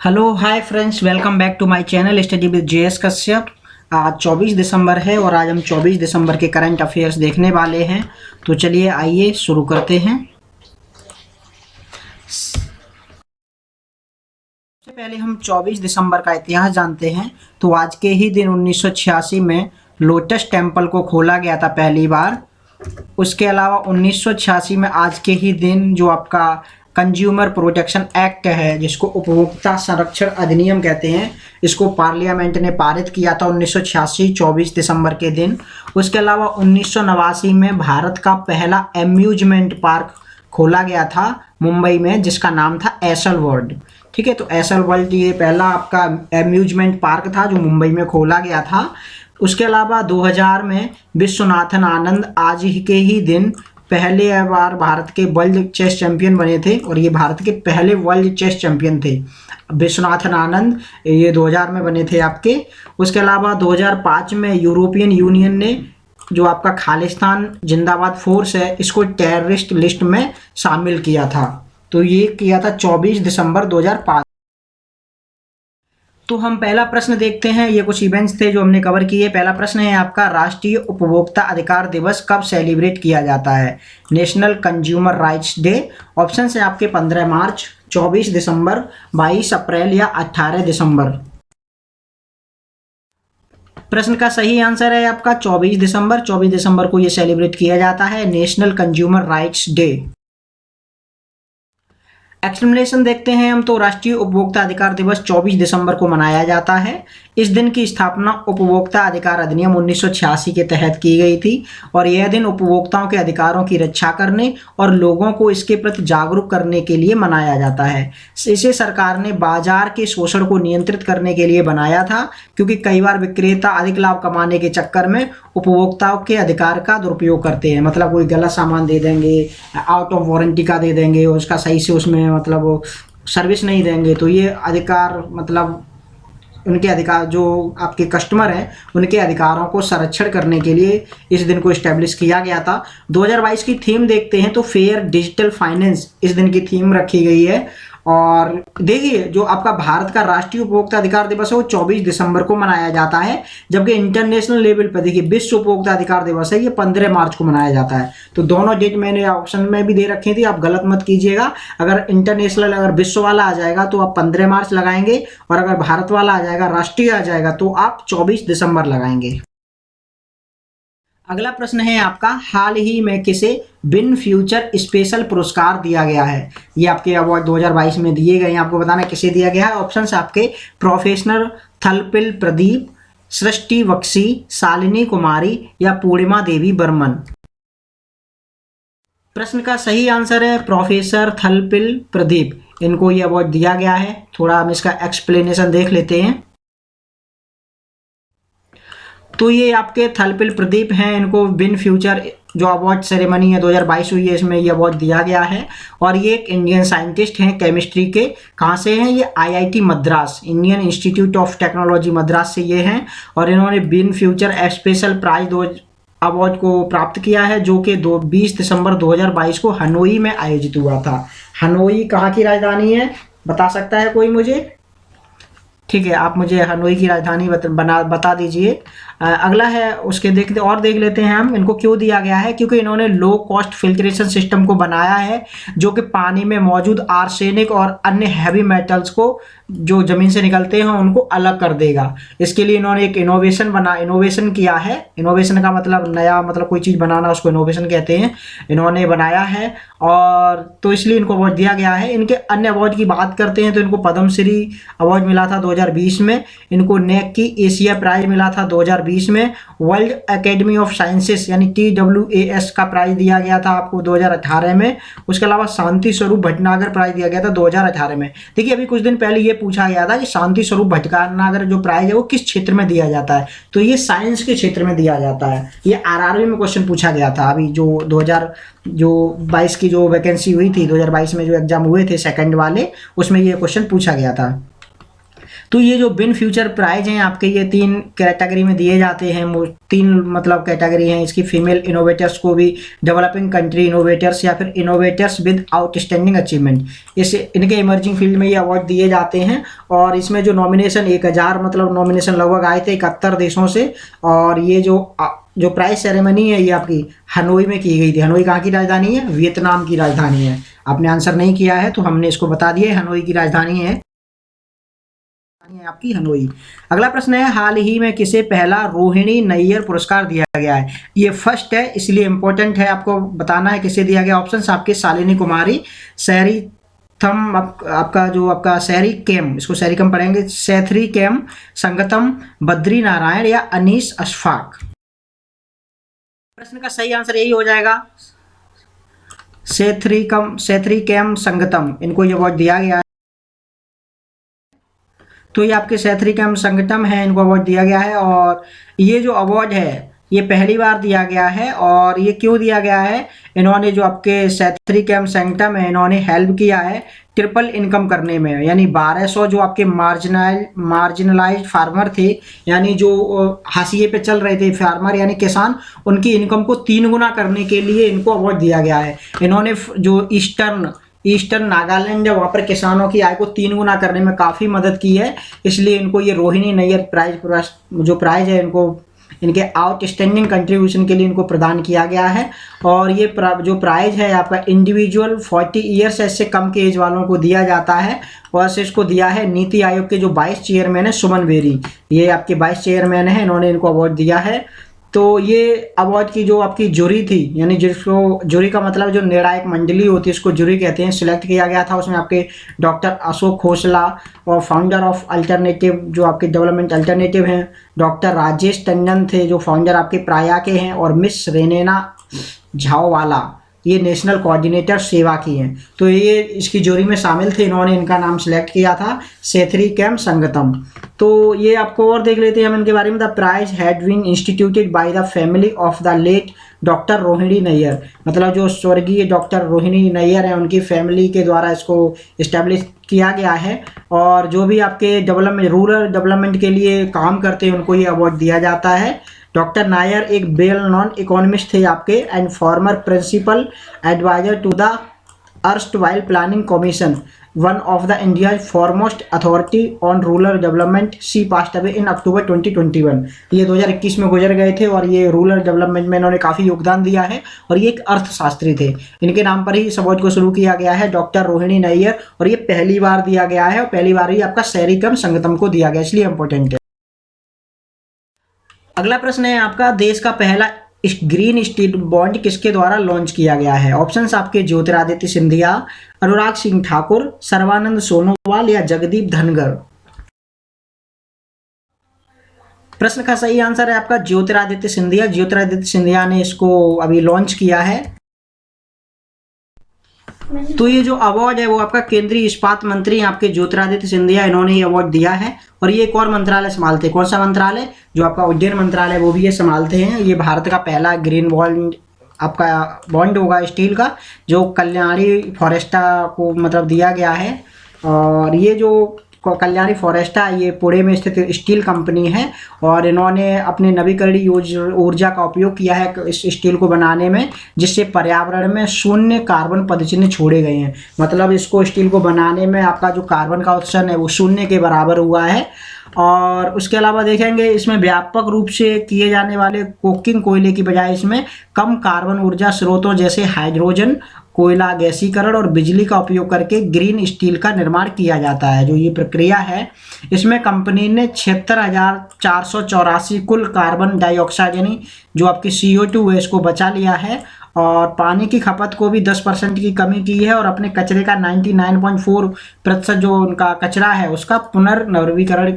Hello hi friends, welcome back to my channel study with JS Kashyap. आज 24 दिसंबर है और आज हम 24 दिसंबर के करंट अफेयर्स देखने वाले हैं। तो चलिए आइए शुरू करते हैं। सबसे पहले हम 24 दिसंबर का इतिहास जानते हैं। तो आज के ही दिन 1986 में लोटस टेम्पल को खोला गया था पहली बार। उसके अलावा 1986 में आज के ही दिन जो आपका कंज्यूमर प्रोटेक्शन एक्ट है, जिसको उपभोक्ता संरक्षण अधिनियम कहते हैं, इसको पार्लियामेंट ने पारित किया था 1986 24 दिसंबर के दिन। उसके अलावा 1989 में भारत का पहला एम्यूजमेंट पार्क खोला गया था मुंबई में, जिसका नाम था एसल वर्ल्ड। ठीक है, तो एसल वर्ल्ड ये पहला आपका एम्यूजमेंट पार्क था जो मुंबई में खोला गया था। उसके अलावा 2000 में विश्वनाथन आनंद आज ही के ही दिन पहले बार भारत के वर्ल्ड चेस चैंपियन बने थे और ये भारत के पहले वर्ल्ड चेस चैंपियन थे विश्वनाथन आनंद, ये 2000 में बने थे आपके। उसके अलावा 2005 में यूरोपियन यूनियन ने जो आपका खालिस्तान जिंदाबाद फोर्स है, इसको टेररिस्ट लिस्ट में शामिल किया था। तो ये किया था 24 दिसंबर 2005। तो हम पहला प्रश्न देखते हैं। ये कुछ इवेंट्स थे जो हमने कवर किए। पहला प्रश्न है आपका, राष्ट्रीय उपभोक्ता अधिकार दिवस कब सेलिब्रेट किया जाता है? National consumer rights day. Option है आपके 15 मार्च, 24 दिसंबर, 22 अप्रैल या 18 दिसंबर। प्रश्न का सही आंसर है आपका 24 दिसंबर। 24 दिसंबर को ये सेलिब्रेट किया जाता है, national consumer rights day. Explanation देखते हैं हम। तो राष्ट्रीय उपभोक्ता अधिकार दिवस 24 दिसंबर को मनाया जाता है। इस दिन की स्थापना उपभोक्ता अधिकार अधिनियम 1986 के तहत की गई थी और यह दिन उपभोक्ताओं के अधिकारों की रक्षा करने और लोगों को इसके प्रति जागरूक करने के लिए मनाया जाता है। इसे सरकार ने बाजार के शोषण को नियंत्रित करने के लिए बनाया था, क्योंकि कई बार विक्रेता अधिक लाभ कमाने के चक्कर में उपभोक्ताओं के अधिकार का दुरुपयोग करते हैं। मतलब कोई गलत सामान दे देंगे, आउट ऑफ वारंटी का दे देंगे, उसका सही से उसमें मतलब सर्विस नहीं देंगे। तो ये अधिकार मतलब उनके अधिकार, जो आपके कस्टमर हैं उनके अधिकारों को संरक्षण करने के लिए इस दिन को इस्टेब्लिश किया गया था। 2022 की थीम देखते हैं तो फेयर डिजिटल फाइनेंस इस दिन की थीम रखी गई है। और देखिए, जो आपका भारत का राष्ट्रीय उपभोक्ता अधिकार दिवस है वो 24 दिसंबर को मनाया जाता है, जबकि इंटरनेशनल लेवल पर देखिए विश्व उपभोक्ता अधिकार दिवस है, ये 15 मार्च को मनाया जाता है। तो दोनों डेट मैंने ऑप्शन में भी दे रखी थी, आप गलत मत कीजिएगा। अगर इंटरनेशनल, अगर विश्व वाला आ जाएगा तो आप 15 मार्च लगाएंगे, और अगर भारत वाला आ जाएगा, राष्ट्रीय आ जाएगा, तो आप 24 दिसंबर लगाएंगे। अगला प्रश्न है आपका, हाल ही में किसे बिन फ्यूचर स्पेशल पुरस्कार दिया गया है? ये आपके अवार्ड 2022 में दिए गए हैं, आपको बताना किसे दिया गया है। ऑप्शन आपके प्रोफेसर थलपिल प्रदीप, सृष्टि बख्शी, शालिनी कुमारी या पूर्णिमा देवी बर्मन। प्रश्न का सही आंसर है प्रोफेसर थलपिल प्रदीप, इनको ये अवार्ड दिया गया है। थोड़ा हम इसका एक्सप्लेनेशन देख लेते हैं। तो ये आपके थलपिल प्रदीप हैं, इनको बिन फ्यूचर जो अवार्ड सेरेमनी है 2022 हुई है, इसमें ये अवार्ड दिया गया है। और ये एक इंडियन साइंटिस्ट हैं केमिस्ट्री के। कहाँ से हैं ये? IIT Madras, Indian institute of technology Madras से ये हैं। और इन्होंने बिन फ्यूचर स्पेशल प्राइज अवार्ड को प्राप्त किया है, जो कि 20 दिसंबर 2022 को हनोई में आयोजित हुआ था। हनोई कहाँ की राजधानी है, बता सकता है कोई मुझे? ठीक है, आप मुझे हनोई की राजधानी बता दीजिए। अगला है, उसके देख लेते हैं हम, इनको क्यों दिया गया है। क्योंकि इन्होंने लो कॉस्ट फिल्ट्रेशन सिस्टम को बनाया है, जो कि पानी में मौजूद आर्सेनिक और अन्य हैवी मेटल्स को जो जमीन से निकलते हैं उनको अलग कर देगा। इसके लिए इन्होंने एक इनोवेशन किया है। इनोवेशन का मतलब नया, मतलब कोई चीज़ बनाना, उसको इनोवेशन कहते हैं। इन्होंने बनाया है और तो इसलिए इनको अवार्ड दिया गया है। इनके अन्य अवार्ड की बात करते हैं तो इनको पद्मश्री अवार्ड मिला था 2020 में। इनको नेक की एशिया प्राइज मिला था 2020 में। वर्ल्ड एकेडमी ऑफ साइंसेस यानी TWAS का प्राइज दिया गया था आपको 2018 में। उसके अलावा शांति स्वरूप भटनागर प्राइज दिया गया था 2018 में। देखिए, अभी कुछ दिन पहले ये पूछा गया था कि शांति स्वरूप भटनागर जो प्राइज है वो किस क्षेत्र में दिया जाता है, तो ये साइंस के क्षेत्र में दिया जाता है। ये RRB में क्वेश्चन पूछा गया था। अभी जो 2022 की जो वैकेंसी हुई थी, 2022 में जो एग्जाम हुए थे सेकंड वाले, उसमें ये क्वेश्चन पूछा गया था। तो ये जो बिन फ्यूचर प्राइज हैं आपके, ये 3 कैटेगरी में दिए जाते हैं। 3 मतलब कैटेगरी हैं इसकी, फीमेल इनोवेटर्स को भी, डेवलपिंग कंट्री इनोवेटर्स या फिर इनोवेटर्स विद आउटस्टैंडिंग अचीवमेंट, इस इनके इमर्जिंग फील्ड में ये अवार्ड दिए जाते हैं। और इसमें जो नॉमिनेशन 1000 मतलब नॉमिनेशन लगभग आए थे 71 देशों से। और ये जो प्राइज सेरेमनी है ये आपकी हनोई में की गई थी। हनोई कहाँ की राजधानी है? वियतनाम की राजधानी है। आपने आंसर नहीं किया है तो हमने इसको बता दिया, हनोई की राजधानी है आपकी हनोई। अगला प्रश्न है, हाल ही में किसे पहला रोहिणी नैयर पुरस्कार दिया गया है? ये फर्स्ट है इसलिए इंपॉर्टेंट है, आपको बताना है किसे दिया गया। ऑप्शंस आपके शालिनी कुमारी, सैरी थम, आपका जो आपका सैरी केम, इसको सैरी कम पढ़ेंगे, सैथरी केम संगतम, बद्री नारायण या अनीस अशफाक। प्रश्न का सही आंसर यही हो जाएगा, सैथरी केम संगतम, इनको ये अवार्ड दिया गया है। तो ये आपके सैथरी केम संगतम है, इनको अवार्ड दिया गया है। और ये जो अवार्ड है ये पहली बार दिया गया है। और ये क्यों दिया गया है? इन्होंने जो आपके सैथरी केम संगतम है, इन्होंने हेल्प किया है ट्रिपल इनकम करने में। यानी 1200 जो आपके मार्जिनलाइज्ड फार्मर थे, यानी जो हाशिए पे चल रहे थे फार्मर यानी किसान, उनकी इनकम को 3 गुना करने के लिए इनको अवार्ड दिया गया है। इन्होंने जो ईस्टर्न नागालैंड है वहाँ पर किसानों की आय को 3 गुना करने में काफ़ी मदद की है, इसलिए इनको ये रोहिणी नैयर प्राइज जो प्राइज है इनको इनके आउटस्टैंडिंग कंट्रीब्यूशन के लिए इनको प्रदान किया गया है। और ये जो प्राइज है आपका इंडिविजुअल 40 ईयर्स से कम के एज वालों को दिया जाता है। और इसको दिया है नीति आयोग के जो 22 चेयरमैन है सुमन बेरी, ये आपके 22 चेयरमैन है, इन्होंने इनको अवार्ड दिया है। तो ये अवार्ड की जो आपकी जूरी थी, यानी जिसको जूरी का मतलब जो निर्णायक मंडली होती है उसको जूरी कहते हैं, सिलेक्ट किया गया था। उसमें आपके डॉक्टर अशोक खोसला और फाउंडर ऑफ अल्टरनेटिव जो आपके डेवलपमेंट अल्टरनेटिव हैं, डॉक्टर राजेश टंडन थे जो फाउंडर आपके प्राया के हैं, और मिस रेनेना झाओवाला ये नेशनल कोऑर्डिनेटर सेवा की हैं। तो ये इसकी जोड़ी में शामिल थे, इन्होंने इनका नाम सिलेक्ट किया था सैथरी केम संगतम। तो ये आपको और देख लेते हैं हम इनके बारे में। The prize had been instituted by the family of the late doctor Rohini Nayyar, मतलब जो स्वर्गीय डॉक्टर रोहिणी नैयर हैं उनकी फैमिली के द्वारा इसको इस्टेब्लिश किया गया है। और जो भी आपके रूरल डेवलपमेंट के लिए काम करते हैं उनको ये अवार्ड दिया जाता है। डॉक्टर नायर एक वेल नॉन इकोनॉमिस्ट थे आपके and former principal adviser to the erstwhile planning commission, one of the India foremost authority on rural development. She passed away in October 2021। ये 2021 में गुजर गए थे और ये रूरल डेवलपमेंट में इन्होंने काफ़ी योगदान दिया है और ये एक अर्थशास्त्री थे। इनके नाम पर ही इस अवार्ड को शुरू किया गया है, डॉक्टर रोहिणी नैयर, और ये पहली बार दिया गया है और पहली बार ही आपका सैरी केम संगतम को दिया गया, इसलिए इंपॉर्टेंट है। अगला प्रश्न है आपका, देश का पहला ग्रीन स्टील बॉन्ड किसके द्वारा लॉन्च किया गया है? ऑप्शंस आपके ज्योतिरादित्य सिंधिया, अनुराग सिंह ठाकुर, सर्बानंद सोनोवाल या जगदीप धनगर। प्रश्न का सही आंसर है आपका ज्योतिरादित्य सिंधिया। ज्योतिरादित्य सिंधिया ने इसको अभी लॉन्च किया है। तो ये जो अवार्ड है वो आपका केंद्रीय इस्पात मंत्री आपके ज्योतिरादित्य सिंधिया, इन्होंने ये अवार्ड दिया है। और ये एक और मंत्रालय संभालते हैं, कौन सा मंत्रालय? जो आपका उड्डयन मंत्रालय, वो भी ये संभालते हैं। ये भारत का पहला ग्रीन बॉन्ड आपका बॉन्ड होगा स्टील का, जो कल्याणी फॉरेस्टा को मतलब दिया गया है। और ये जो कल्याणी फॉरेस्टा ये पुणे में स्थित स्टील कंपनी है और इन्होंने अपने नवीकरणीय ऊर्जा का उपयोग किया है इस स्टील को बनाने में, जिससे पर्यावरण में 0 कार्बन पदचिह्न छोड़े गए हैं। मतलब इसको स्टील को बनाने में आपका जो कार्बन का उत्सर्जन है वो 0 के बराबर हुआ है। और उसके अलावा देखेंगे इसमें व्यापक रूप से किए जाने वाले कोकिंग कोयले की बजाय इसमें कम कार्बन ऊर्जा स्रोतों जैसे हाइड्रोजन, कोयला गैसीकरण और बिजली का उपयोग करके ग्रीन स्टील का निर्माण किया जाता है। जो ये प्रक्रिया है इसमें कंपनी ने 76,484 कुल कार्बन डाइऑक्साइड यानी जो आपकी CO2 है इसको बचा लिया है और पानी की खपत को भी 10% की कमी की है और अपने कचरे का 99.4% जो उनका कचरा है उसका पुनर्नवीकरण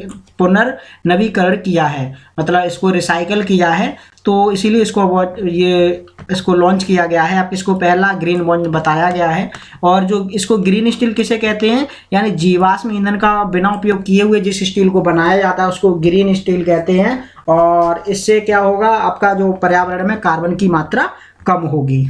किया है, मतलब इसको रिसाइकल किया है। तो इसीलिए इसको लॉन्च किया गया है। आप इसको पहला ग्रीन बॉन्ड बताया गया है। और जो इसको ग्रीन स्टील किसे कहते हैं, यानी जीवाश्म ईंधन का बिना उपयोग किए हुए जिस स्टील को बनाया जाता है उसको ग्रीन स्टील कहते हैं। और इससे क्या होगा, आपका जो पर्यावरण में कार्बन की मात्रा कम होगी।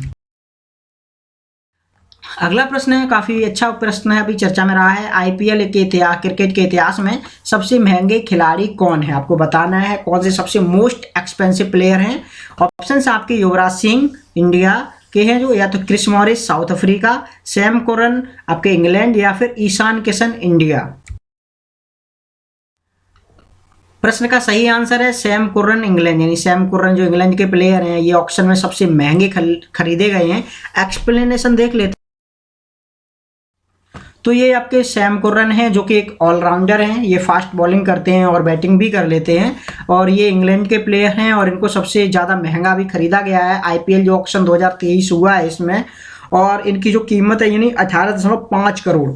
अगला प्रश्न है, काफ़ी अच्छा प्रश्न है, अभी चर्चा में रहा है। आईपीएल के इतिहास, क्रिकेट के इतिहास में सबसे महंगे खिलाड़ी कौन है, आपको बताना है कौन से सबसे मोस्ट एक्सपेंसिव प्लेयर हैं। ऑप्शन आपके युवराज सिंह इंडिया के हैं जो, या तो Chris Morris South Africa, Sam Curran आपके इंग्लैंड, या फिर ईशान किशन इंडिया। प्रश्न का सही आंसर है सैम कुर्रन इंग्लैंड, यानी सैम कुर्रन जो इंग्लैंड के प्लेयर हैं ये ऑक्शन में सबसे महंगे खरीदे गए हैं। एक्सप्लेनेशन देख लेते हैं। तो ये आपके सैम कुर्रन हैं जो कि एक ऑलराउंडर हैं, ये फास्ट बॉलिंग करते हैं और बैटिंग भी कर लेते हैं, और ये इंग्लैंड के प्लेयर हैं और इनको सबसे ज़्यादा महंगा भी खरीदा गया है। आईपीएल जो ऑक्शन 2023 हुआ है इसमें, और इनकी जो कीमत है यानी 18.5 करोड़।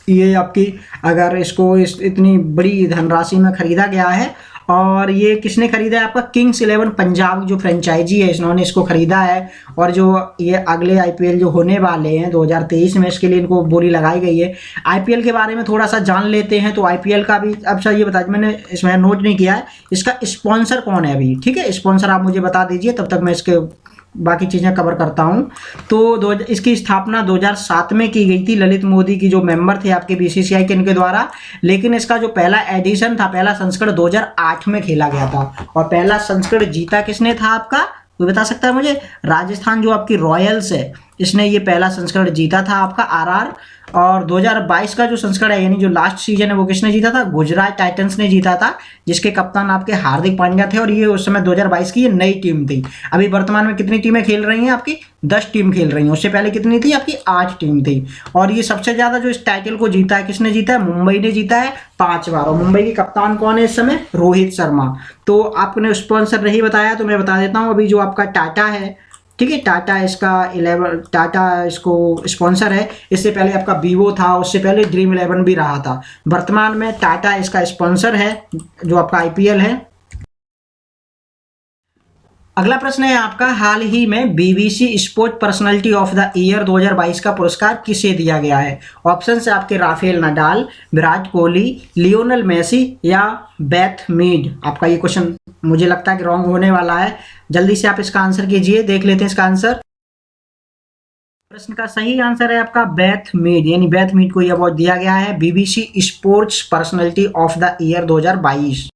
ये आपकी अगर इसको इतनी बड़ी धनराशि में खरीदा गया है, और ये किसने खरीदा है, आपका किंग्स 11 पंजाब जो फ्रेंचाइजी है इन्होंने इसको खरीदा है। और जो ये अगले आईपीएल जो होने वाले हैं 2023 में, इसके लिए इनको बोली लगाई गई है। आईपीएल के बारे में थोड़ा सा जान लेते हैं। तो आईपीएल का भी अब सर ये बता, मैंने इसमें नोट नहीं किया है, इसका स्पॉन्सर कौन है अभी, ठीक है, स्पॉन्सर आप मुझे बता दीजिए, तब तक मैं इसके बाकी चीज़ें कवर करता हूं। तो इसकी स्थापना 2007 में की गई थी, ललित मोदी की जो मेंबर थे आपके बीसीसीआई के, इनके द्वारा। लेकिन इसका जो पहला एडिशन था, पहला संस्करण 2008 में खेला गया था, और पहला संस्करण जीता किसने था आपका, कोई बता सकता है मुझे। राजस्थान जो आपकी रॉयल्स है इसने ये पहला संस्करण जीता था आपका आरआर। और 2022 का जो संस्करण है यानी जो लास्ट सीजन है वो किसने जीता था, गुजरात टाइटंस ने जीता था, जिसके कप्तान आपके हार्दिक पांड्या थे। और ये उस समय 2022 की ये नई टीम थी। अभी वर्तमान में कितनी टीमें खेल रही हैं, आपकी 10 टीम खेल रही हैं, उससे पहले कितनी थी आपकी 8 टीम थी। और ये सबसे ज्यादा जो इस टाइटल को जीता है किसने जीता है, मुंबई ने जीता है 5 बार। और मुंबई के कप्तान कौन है इस समय, रोहित शर्मा। तो आपने स्पॉन्सर नहीं बताया तो मैं बता देता हूँ, अभी जो आपका टाटा है, ठीक है, टाटा इसका 11 टाटा इसको स्पॉन्सर है। इससे पहले आपका वीवो था, उससे पहले ड्रीम 11 भी रहा था। वर्तमान में टाटा इसका स्पॉन्सर है जो आपका आईपीएल है। अगला प्रश्न है आपका, हाल ही में BBC sport personality of the year 2022 का पुरस्कार किसे दिया गया है। ऑप्शन है आपके Rafael Nadal, Virat Kohli, Lionel Messi, या बेथ मीड। आपका ये क्वेश्चन मुझे लगता है कि रॉन्ग होने वाला है, जल्दी से आप इसका आंसर कीजिए, देख लेते हैं इसका आंसर। प्रश्न का सही आंसर है आपका बेथ मीड, यानी बेथ मीड को यह अवार्ड दिया गया है BBC sports personality of the year 2022।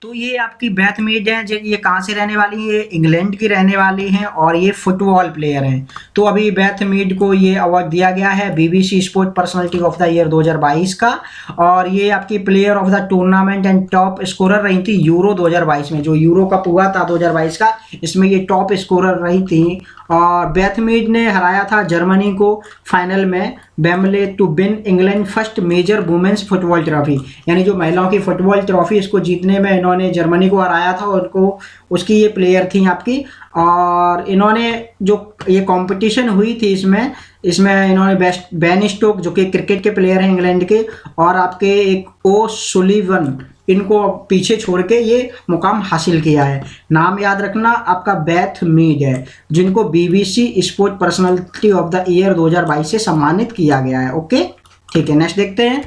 तो ये आपकी बेथ मीड है, ये कहाँ से रहने वाली है, ये इंग्लैंड की रहने वाली हैं, और ये फुटबॉल प्लेयर हैं। तो अभी बेथ मीड को ये अवार्ड दिया गया है BBC sport personality of the year 2022 का। और ये आपकी player of the tournament and top scorer रही थी यूरो 2022 में, जो यूरो कप हुआ था 2022 का, इसमें ये टॉप स्कोरर रही थी। और बेथ मीड ने हराया था जर्मनी को फाइनल में Wembley to win England first major women's football trophy, यानी जो महिलाओं की फुटबॉल ट्रॉफी, इसको जीतने में इन्होंने जर्मनी को हराया था, और उनको उसकी ये प्लेयर थी आपकी। और इन्होंने जो ये कंपटीशन हुई थी इसमें इन्होंने बेस्ट बेन स्टोक जो कि क्रिकेट के प्लेयर हैं इंग्लैंड के, और आपके एक ओ सुलिवन, इनको पीछे छोड़ के ये मुकाम हासिल किया है। नाम याद रखना आपका बेथ मीड है, जिनको BBC sport personality of the year 2022 से सम्मानित किया गया है। ओके, ठीक है, नेक्स्ट देखते हैं।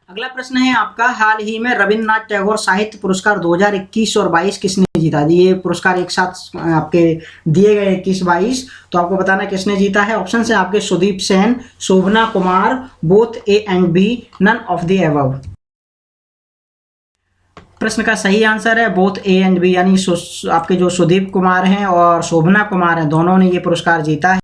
अगला प्रश्न है आपका, हाल ही में रविन्द्रनाथ टैगोर साहित्य पुरस्कार 2021 और 22 किसने जीता। ये पुरस्कार एक साथ आपके दिए गए 21-22, तो आपको बताना किसने जीता है। ऑप्शन है आपके Sudeep Sen, Shobhana Kumar, both A and B, none of the above. प्रश्न का सही आंसर है बोथ ए एंड बी, यानी आपके जो सुदीप कुमार हैं और शोभना कुमार हैं, दोनों ने ये पुरस्कार जीता है।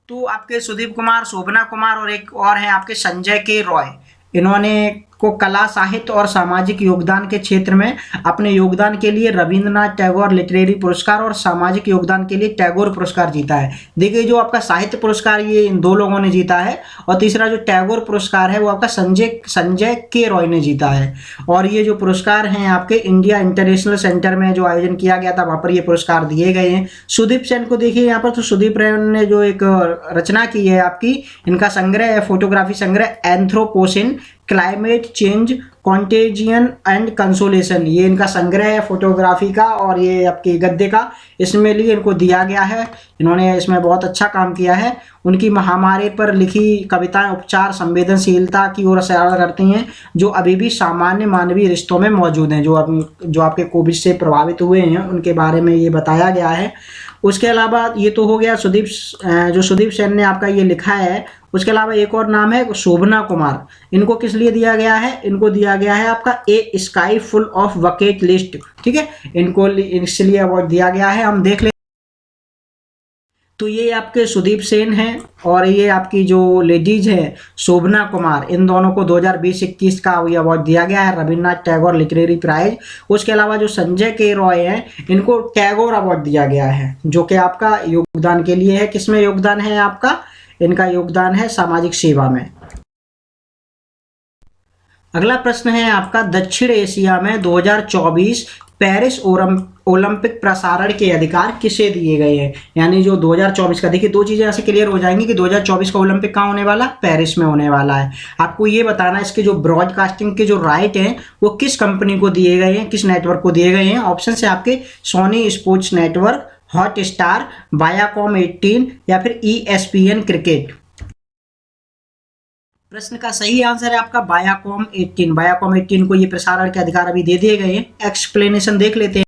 तो आपके सुदीप कुमार, शोभना कुमार और एक और है आपके संजय के रॉय, इन्होंने को कला, साहित्य और सामाजिक योगदान के क्षेत्र में अपने योगदान के लिए रविंद्रनाथ टैगोर लिटरेरी पुरस्कार और सामाजिक योगदान के लिए टैगोर पुरस्कार जीता है। देखिए, जो आपका साहित्य पुरस्कार ये इन 2 लोगों ने जीता है, और तीसरा जो टैगोर पुरस्कार है वो आपका संजय के रॉय ने जीता है। और ये जो पुरस्कार हैं आपके इंडिया इंटरनेशनल सेंटर में जो आयोजन किया गया था, वहाँ पर ये पुरस्कार दिए गए हैं। सुदीप सेन को देखिए यहाँ पर, तो सुदीप सेन ने जो एक रचना की है आपकी, इनका संग्रह है, फोटोग्राफी संग्रह anthropocene, climate change, contagion and consolation, ये इनका संग्रह है फोटोग्राफी का और ये आपके गद्य का, इसमें लिए इनको दिया गया है। इन्होंने इसमें बहुत अच्छा काम किया है। उनकी महामारी पर लिखी कविताएं उपचार, संवेदनशीलता की ओर इशारा करती हैं, जो अभी भी सामान्य मानवीय रिश्तों में मौजूद हैं। जो आपके कोविड से प्रभावित हुए हैं उनके बारे में ये बताया गया है। उसके अलावा ये तो हो गया सुदीप, जो सुदीप सेन ने आपका ये लिखा है। उसके अलावा एक और नाम है शोभना कुमार। इनको किस लिए दिया गया है? इनको दिया गया है आपका a sky full of bucket list, ठीक है, इनको इसलिए अवार्ड दिया गया है। हम देख ले, तो ये आपके सुदीप सेन हैं और ये आपकी जो लेडीज है शोभना कुमार, इन दोनों को 2020-21 का ये अवार्ड दिया गया है, रविन्द्रनाथ टैगोर लिटरेरी प्राइज। उसके अलावा जो संजय के रॉय हैं इनको टैगोर अवार्ड दिया गया है, जो कि आपका योगदान के लिए है। किसमें योगदान है आपका? इनका योगदान है सामाजिक सेवा में। अगला प्रश्न है आपका, दक्षिण एशिया में 2024 पेरिस ओलंपिक प्रसारण के अधिकार किसे दिए गए हैं? यानी जो 2024 का, देखिए दो चीजें ऐसे क्लियर हो जाएंगी कि 2024 का ओलंपिक कहाँ होने वाला? पेरिस में होने वाला है। आपको ये बताना है इसके जो ब्रॉडकास्टिंग के जो राइट हैं वो किस कंपनी को दिए गए हैं, किस नेटवर्क को दिए गए हैं। ऑप्शन है आपके Sony Sports Network, Hotstar, Viacom 18 या फिर ESPN क्रिकेट। प्रश्न का सही आंसर है आपका वायाकॉम 18। वायाकॉम 18 को ये प्रसारण के अधिकार अभी दे दिए गए हैं। एक्सप्लेनेशन देख लेते हैं।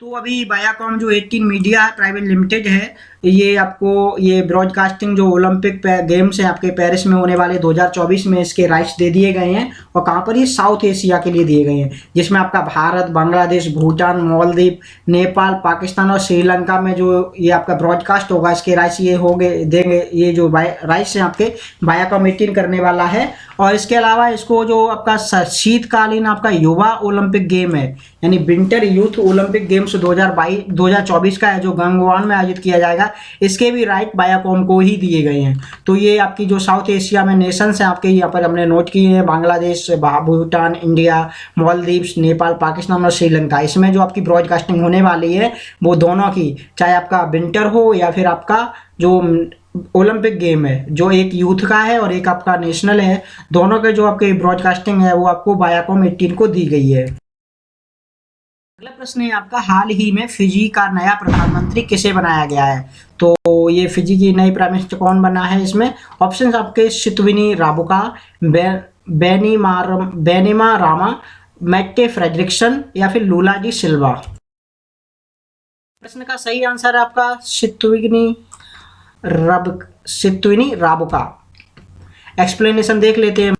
तो अभी वायाकॉम जो 18 मीडिया प्राइवेट लिमिटेड है, ये आपको ये ब्रॉडकास्टिंग जो ओलंपिक गेम्स हैं आपके पेरिस में होने वाले 2024 में, इसके राइट्स दे दिए गए हैं। और कहाँ पर? ये साउथ एशिया के लिए दिए गए हैं, जिसमें आपका भारत, बांग्लादेश, भूटान, मालदीव, नेपाल, पाकिस्तान और श्रीलंका में जो ये आपका ब्रॉडकास्ट होगा, इसके राइट्स ये होंगे, देंगे। ये जो राइट्स हैं आपके वायाकॉम 18 करने वाला है। और इसके अलावा इसको जो आपका शीतकालीन आपका युवा ओलंपिक गेम है, यानी विंटर यूथ ओलंपिक गेम्स 2024 का है, जो गंगवान में आयोजित किया जाएगा, इसके भी राइट वायाकॉम को ही दिए गए हैं। तो ये आपकी जो साउथ एशिया में नेशंस हैं आपके यहाँ पर हमने नोट किए हैं, बांग्लादेश, भूटान, इंडिया, मालदीव्स, नेपाल, पाकिस्तान और श्रीलंका। इसमें जो आपकी ब्रॉडकास्टिंग होने वाली है वो दोनों की, चाहे आपका विंटर हो या फिर आपका जो ओलंपिक गेम है, जो एक यूथ का है और एक आपका नेशनल है, दोनों के जो आपके ब्रॉडकास्टिंग है वो आपको वायाकॉम 18 को दी गई है। अगला प्रश्न है आपका, हाल ही में फिजी का नया प्रधानमंत्री किसे बनाया गया है? तो ये फिजी की नई प्राइम मिनिस्टर कौन बना है? इसमें ऑप्शन आपके सितविनी राबुका, बेनिमा रामा, मैट्टे फ्रेडरिक्सन या फिर लूला डी सिल्वा। प्रश्न का सही आंसर है आपका सितविनी राबुका। एक्सप्लेनेशन देख लेते हैं।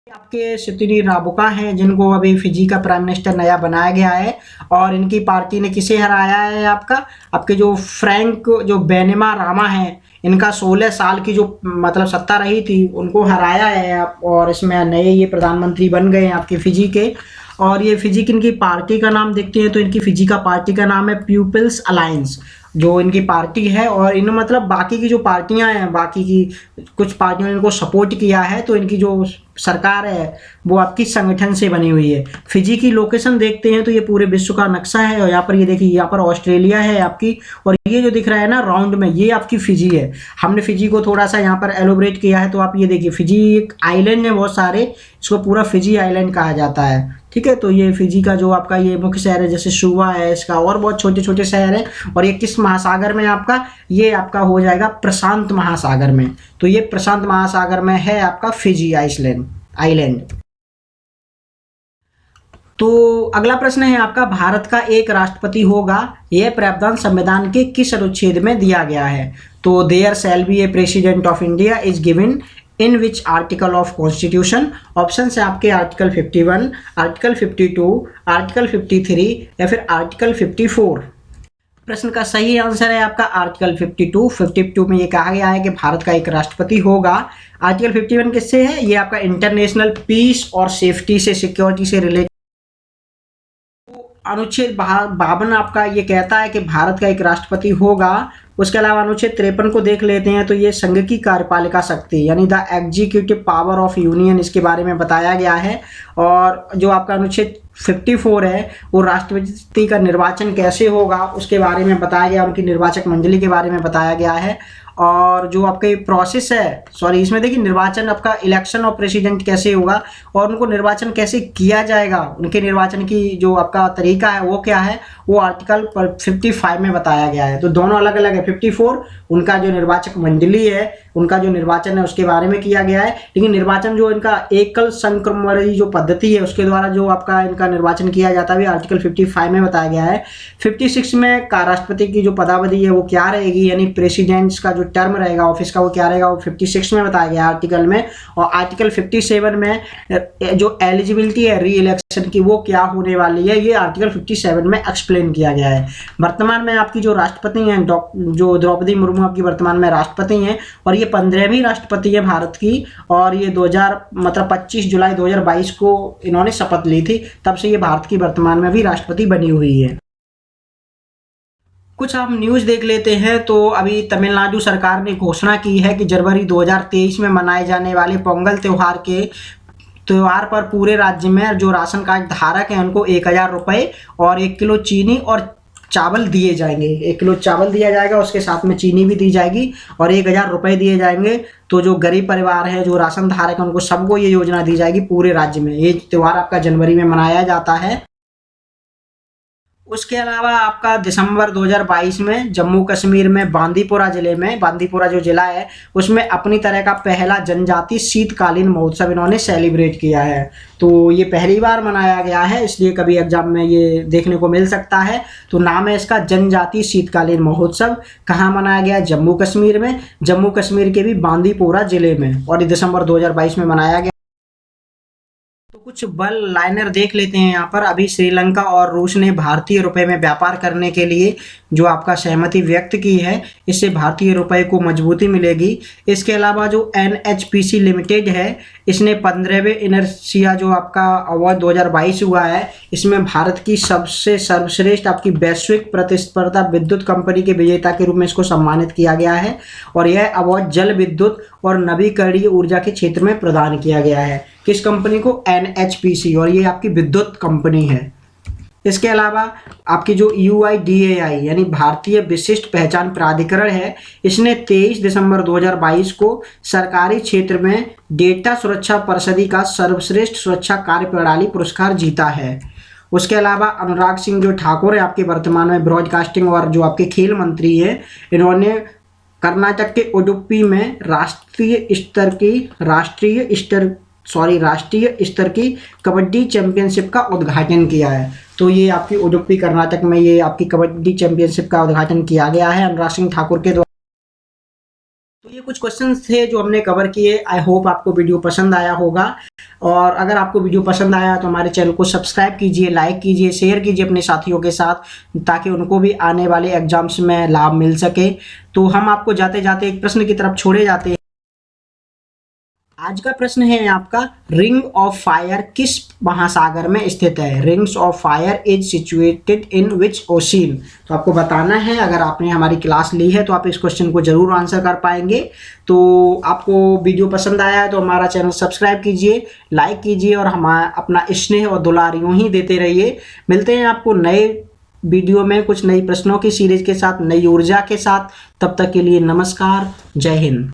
आपके सितविनी राबुका हैं, जिनको अभी फिजी का प्राइम मिनिस्टर नया बनाया गया है। और इनकी पार्टी ने किसे हराया है? आपके जो फ्रैंक जो बेनिमा रामा है, इनका 16 साल की जो मतलब सत्ता रही थी, उनको हराया है। और इसमें नए ये प्रधानमंत्री बन गए हैं आपके फिजी के। और ये फिजी की इनकी पार्टी का नाम देखते हैं तो इनकी फिजी का पार्टी का नाम है पीपल्स अलायंस, जो इनकी पार्टी है। और इन मतलब बाकी की जो पार्टियां हैं, बाकी की कुछ पार्टियों ने इनको सपोर्ट किया है, तो इनकी जो सरकार है वो आपकी संगठन से बनी हुई है। फिजी की लोकेशन देखते हैं तो ये पूरे विश्व का नक्शा है। और यहाँ पर ये देखिए, यहाँ पर ऑस्ट्रेलिया है आपकी, और ये जो दिख रहा है ना राउंड में, ये आपकी फिजी है। हमने फिजी को थोड़ा सा यहाँ पर एलोबरेट किया है, तो आप ये देखिए, फिजी एक आइलैंड है बहुत सारे, इसको पूरा फिजी आइलैंड कहा जाता है, ठीक है। तो ये फिजी का जो आपका ये मुख्य शहर है, जैसे सुवा है इसका, और बहुत छोटे छोटे शहर है। और ये किस महासागर में आपका? ये आपका हो जाएगा प्रशांत महासागर में। तो ये प्रशांत महासागर में है आपका फिजी आइलैंड। तो अगला प्रश्न है आपका, भारत का एक राष्ट्रपति होगा, यह प्रावधान संविधान के किस अनुच्छेद में दिया गया है? तो there shall be a president of India is given in which article of constitution. Option है आपके आर्टिकल 51, आर्टिकल 52, आर्टिकल 53 या फिर आर्टिकल 54। प्रश्न का सही आंसर है आपका आर्टिकल 52। 52 में ये कहा गया है कि भारत का एक राष्ट्रपति होगा। आर्टिकल 51 किससे है? ये आपका इंटरनेशनल पीस और सेफ्टी से, सिक्योरिटी से रिलेटेड। अनुच्छेद 52 आपका ये कहता है कि भारत का एक राष्ट्रपति होगा। उसके अलावा अनुच्छेद 53 को देख लेते हैं, तो ये संघ की कार्यपालिका शक्ति यानी the executive power of union, इसके बारे में बताया गया है। और जो आपका अनुच्छेद 54 है वो राष्ट्रपति का निर्वाचन कैसे होगा उसके बारे में बताया गया, उनकी निर्वाचक मंडली के बारे में बताया गया है। और जो आपके प्रोसेस है, सॉरी इसमें देखिए निर्वाचन आपका इलेक्शन ऑफ प्रेसिडेंट कैसे होगा और उनको निर्वाचन कैसे किया जाएगा, उनके निर्वाचन की जो आपका तरीका है वो क्या है, वो आर्टिकल 55 में बताया गया है। तो दोनों अलग अलग है, 54 उनका जो निर्वाचक मंडली है, उनका जो निर्वाचन है उसके बारे में किया गया है। लेकिन निर्वाचन जो इनका एकल संक्रमणी जो पद्धति है उसके द्वारा जो आपका इनका निर्वाचन किया जाता है आर्टिकल 55 में बताया गया है। 56 में का राष्ट्रपति की जो पदावधि है वो क्या रहेगी, यानी प्रेसिडेंट्स का जो टर्म रहेगा ऑफिस का वो क्या रहेगा, वो 56 में बताया गया आर्टिकल में। और आर्टिकल 57 में जो एलिजिबिलिटी है री इलेक्शन की वो क्या होने वाली है, ये आर्टिकल 57 में एक्सप्लेन किया गया है। वर्तमान में आपकी जो राष्ट्रपति हैं जो द्रौपदी मुर्मू आपकी वर्तमान में राष्ट्रपति हैं और ये 15वीं राष्ट्रपति है भारत की, और ये 25 जुलाई 2022 को इन्होंने शपथ ली थी, तब से ये भारत की वर्तमान में भी राष्ट्रपति बनी हुई है। कुछ हम न्यूज़ देख लेते हैं। तो अभी तमिलनाडु सरकार ने घोषणा की है कि जनवरी 2023 में मनाए जाने वाले पोंगल त्यौहार पर पूरे राज्य में जो राशन कार्ड धारक हैं उनको 1000 रुपये और 1 किलो चीनी और चावल दिए जाएंगे। 1 किलो चावल दिया जाएगा, उसके साथ में चीनी भी दी जाएगी और 1000 रुपये दिए जाएंगे। तो जो गरीब परिवार है, जो राशन धारक है, उनको सबको ये योजना दी जाएगी पूरे राज्य में। ये त्यौहार आपका जनवरी में मनाया जाता है। उसके अलावा आपका दिसंबर 2022 में जम्मू कश्मीर में बांदीपुरा जिले में, बांदीपुरा जो जिला है उसमें अपनी तरह का पहला जनजातीय शीतकालीन महोत्सव इन्होंने सेलिब्रेट किया है। तो ये पहली बार मनाया गया है, इसलिए कभी एग्जाम में ये देखने को मिल सकता है। तो नाम है इसका जनजातीय शीतकालीन महोत्सव। कहाँ मनाया गया? जम्मू कश्मीर में, जम्मू कश्मीर के भी बांदीपुरा जिले में, और ये दिसंबर 2022 में मनाया गया। कुछ बल लाइनर देख लेते हैं यहाँ पर। अभी श्रीलंका और रूस ने भारतीय रुपए में व्यापार करने के लिए जो आपका सहमति व्यक्त की है, इससे भारतीय रुपए को मजबूती मिलेगी। इसके अलावा जो NHPC लिमिटेड है, इसने 15वें इनर्शिया जो आपका अवार्ड 2022 हुआ है, इसमें भारत की सबसे सर्वश्रेष्ठ आपकी वैश्विक प्रतिस्पर्धा विद्युत कंपनी के विजेता के रूप में इसको सम्मानित किया गया है। और यह अवार्ड जल विद्युत और नवीकरणीय ऊर्जा के क्षेत्र में प्रदान किया गया है। किस कंपनी को? NHPC, और ये आपकी विद्युत कंपनी है। इसके अलावा आपकी जो UIDAI यानी भारतीय विशिष्ट पहचान प्राधिकरण है, इसने 23 दिसंबर 2022 को सरकारी क्षेत्र में डेटा सुरक्षा परिषद का सर्वश्रेष्ठ सुरक्षा कार्य प्रणाली पुरस्कार जीता है। उसके अलावा अनुराग सिंह जो ठाकुर है आपके वर्तमान में ब्रॉडकास्टिंग और जो आपके खेल मंत्री है, इन्होंने कर्नाटक के उडुपी में राष्ट्रीय स्तर की कबड्डी चैंपियनशिप का उद्घाटन किया है। तो ये आपकी उडुपी कर्नाटक में ये आपकी कबड्डी चैंपियनशिप का उद्घाटन किया गया है अनुराग सिंह ठाकुर के द्वारा। तो ये कुछ क्वेश्चंस थे जो हमने कवर किए। आई होप आपको वीडियो पसंद आया होगा, और अगर आपको वीडियो पसंद आया तो हमारे चैनल को सब्सक्राइब कीजिए, लाइक कीजिए, शेयर कीजिए अपने साथियों के साथ, ताकि उनको भी आने वाले एग्जाम्स में लाभ मिल सके। तो हम आपको जाते जाते एक प्रश्न की तरफ छोड़े जाते हैं। आज का प्रश्न है आपका, रिंग ऑफ फायर किस महासागर में स्थित है? Rings of fire is situated in which ocean? तो आपको बताना है। अगर आपने हमारी क्लास ली है तो आप इस क्वेश्चन को जरूर आंसर कर पाएंगे। तो आपको वीडियो पसंद आया है तो हमारा चैनल सब्सक्राइब कीजिए, लाइक कीजिए और हमारा अपना स्नेह और दुलार यूं ही देते रहिए। मिलते हैं आपको नए वीडियो में कुछ नई प्रश्नों की सीरीज के साथ, नई ऊर्जा के साथ। तब तक के लिए नमस्कार, जय हिंद।